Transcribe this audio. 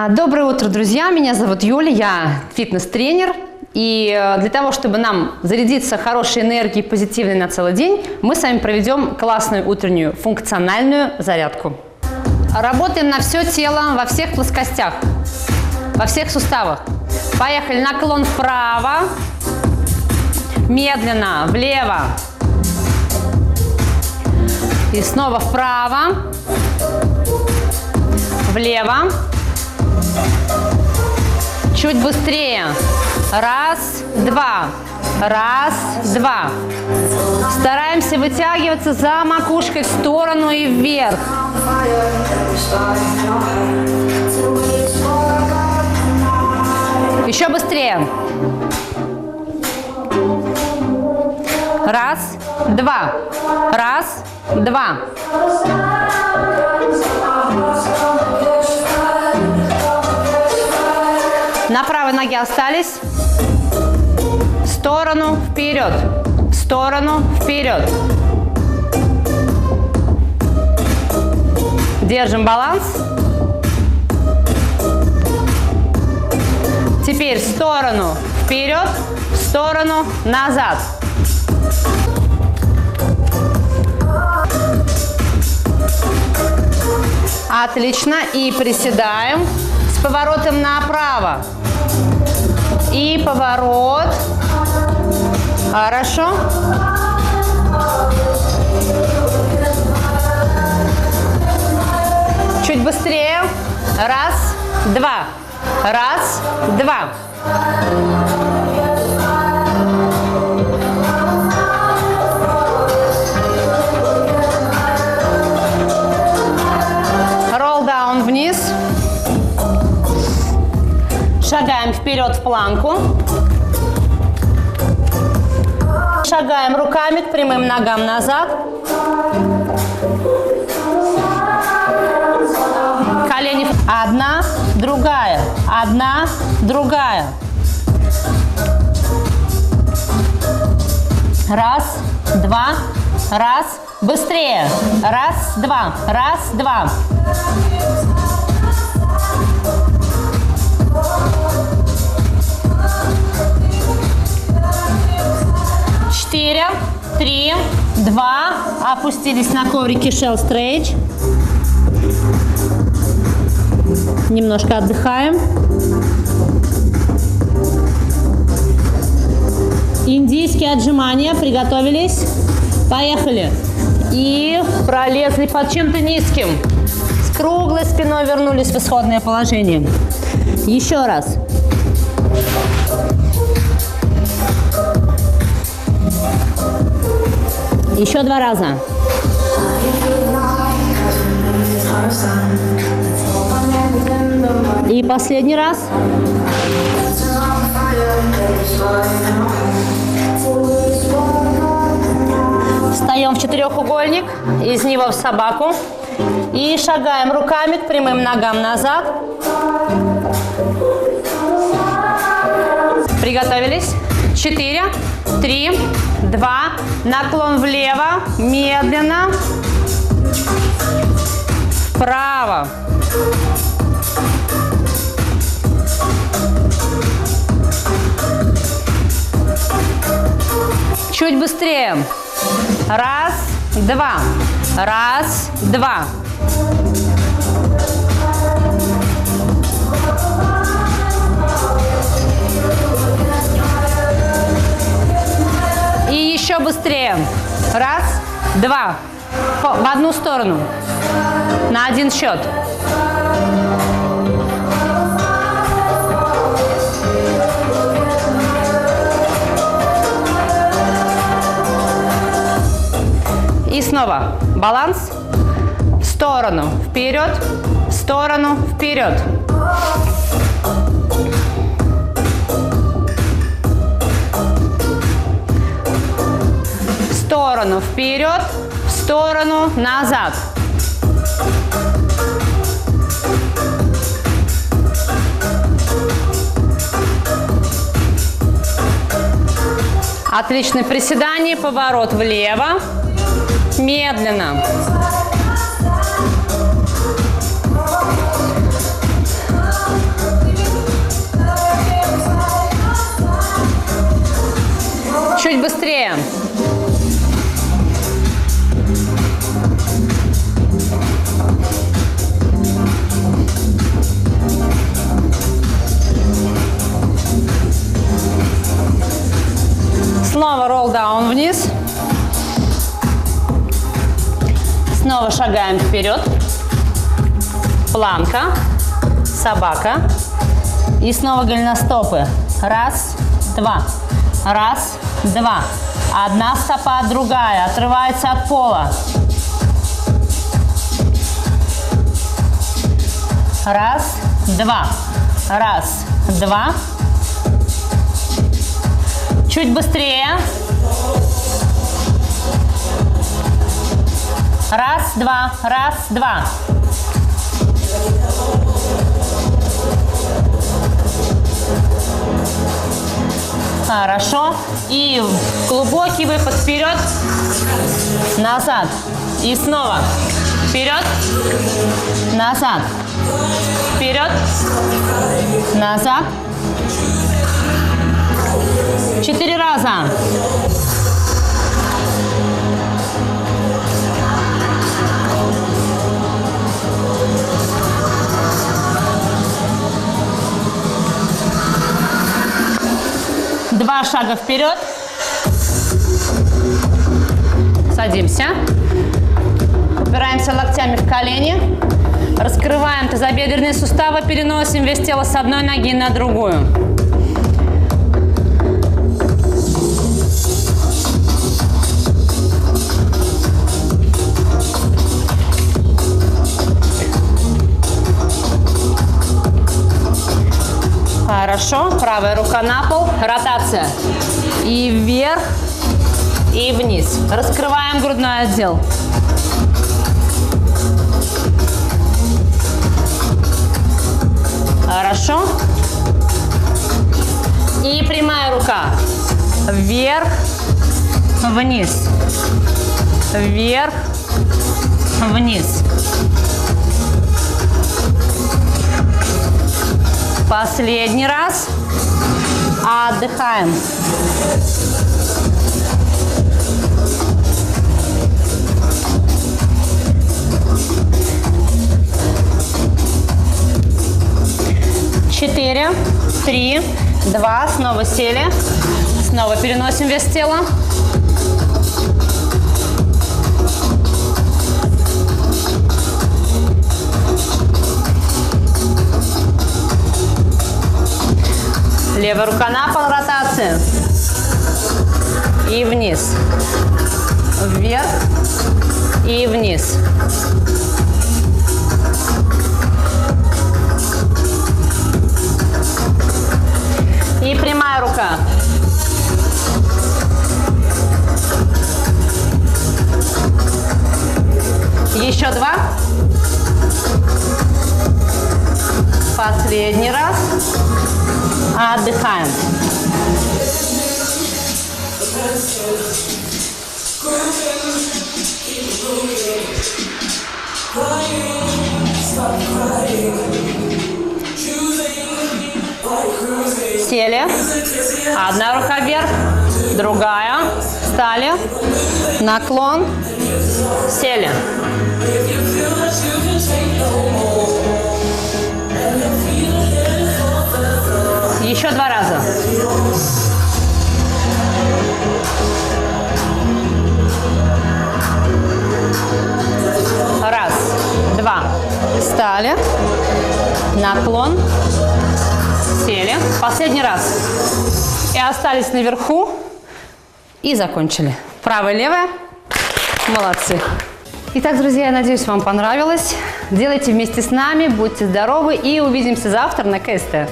Доброе утро, друзья! Меня зовут Юля, я фитнес-тренер. И для того, чтобы нам зарядиться хорошей энергией, позитивной на целый день, мы с вами проведем классную утреннюю функциональную зарядку. Работаем на все тело, во всех плоскостях, во всех суставах. Поехали. Наклон вправо, медленно влево. И снова вправо, влево. Чуть быстрее. Раз, два. Раз, два. Стараемся вытягиваться за макушкой в сторону и вверх. Еще быстрее. Раз, два. Раз, два. На правой ноге остались. В сторону, вперед. В сторону, вперед. Держим баланс. Теперь в сторону, вперед, в сторону, назад. Отлично. И приседаем с поворотом направо. И поворот. Хорошо. Чуть быстрее. Раз, два. Раз, два. Ролл-даун вниз. Шагаем вперед в планку. Шагаем руками к прямым ногам назад. Колени. Одна, другая. Одна, другая. Раз, два. Раз. Быстрее. Раз, два. Раз, два. Четыре, три, два. Опустились на коврике Shell Stretch. Немножко отдыхаем. Индийские отжимания. Приготовились. Поехали. И пролезли под чем-то низким. С круглой спиной вернулись в исходное положение. Еще раз. Еще два раза. И последний раз. Встаем в четырехугольник, из него в собаку. И шагаем руками к прямым ногам назад. Приготовились. 4, 3, 2. Наклон влево. Медленно. Вправо. Чуть быстрее. Раз, два. Раз, два. И еще быстрее. Раз, два. В одну сторону. На один счет. И снова баланс. В сторону, вперед, в сторону, вперед. В сторону, вперед, в сторону, назад. Отличное приседание, поворот влево. Медленно. Снова ролл-даун вниз. Снова шагаем вперед. Планка, собака. И снова голеностопы. Раз, два. Раз, два. Одна стопа, другая. Отрывается от пола. Раз, два. Раз, два. Чуть быстрее. Раз, два. Раз, два. Хорошо. И глубокий выпад вперед, назад. И снова вперед, назад. Вперед, назад. 4 раза. Два шага вперед. Садимся. Упираемся локтями в колени. Раскрываем тазобедренные суставы, переносим вес тела с одной ноги на другую. Хорошо. Правая рука на пол. Ротация. И вверх, и вниз. Раскрываем грудной отдел. Хорошо. И прямая рука. Вверх, вниз. Вверх, вниз. Последний раз. Отдыхаем. Четыре, 3, 2. Снова сели. Снова переносим вес тела. Левая рука на пол, ротация. И вниз. Вверх и вниз. И прямая рука. Еще 2. Последний раз. Отдыхаем. Сели. Одна рука вверх, другая. Встали. Наклон. Сели. Еще 2 раза. Раз, 2. Встали. Наклон. Сели. Последний раз. И остались наверху. И закончили. Правая, левая. Молодцы. Итак, друзья, я надеюсь, вам понравилось. Делайте вместе с нами. Будьте здоровы. И увидимся завтра на КСТ.